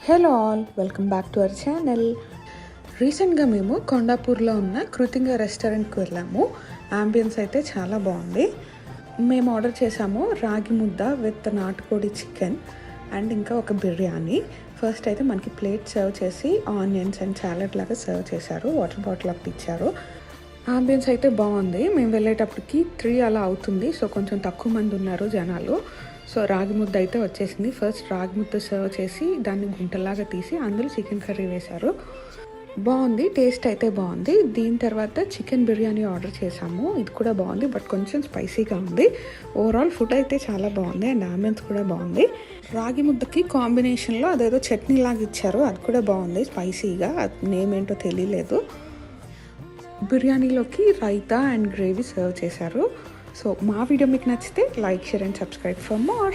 Hello all, welcome back to our channel. రీసెంట్గా మేము కొండాపూర్లో ఉన్న కృతింగ రెస్టారెంట్కి వెళ్ళాము. అంబియన్స్ అయితే చాలా బాగుంది. మేము ఆర్డర్ చేసాము రాగి ముద్ద విత్ నాటుకోడి చికెన్ అండ్ ఇంకా ఒక బిర్యానీ. ఫస్ట్ అయితే మనకి ప్లేట్ సర్వ్ చేసి ఆనియన్స్ అండ్ సాలెడ్ లాగా సర్వ్ చేశారు. వాటర్ బాటిల్ అప్పుడు ఇచ్చారు. అంబియన్స్ అయితే బాగుంది. మేము వెళ్ళేటప్పటికి 3 అలా అవుతుంది. సో కొంచెం తక్కువ మంది ఉన్నారు జనాలు. సో రాగి ముద్ద అయితే వచ్చేసింది. ఫస్ట్ రాగి ముద్ద సర్వ్ చేసి దాన్ని గుంటలాగా తీసి అందులో చికెన్ కర్రీ వేశారు. బాగుంది, టేస్ట్ అయితే బాగుంది. దీని తర్వాత చికెన్ బిర్యానీ ఆర్డర్ చేసాము. ఇది కూడా బాగుంది, బట్ కొంచెం స్పైసీగా ఉంది. ఓవరాల్ ఫుడ్ అయితే చాలా బాగుంది అండ్ అంబియన్స్ కూడా బాగుంది. రాగి ముద్దకి కాంబినేషన్లో అదేదో చట్నీ లాగా ఇచ్చారు, అది కూడా బాగుంది స్పైసీగా. అది నేమ్ ఏంటో తెలియలేదు. బిర్యానీలోకి రైతా అండ్ గ్రేవీ సర్వ్ చేశారు. సో మా వీడియో మీకు నచ్చితే like, share and subscribe for more.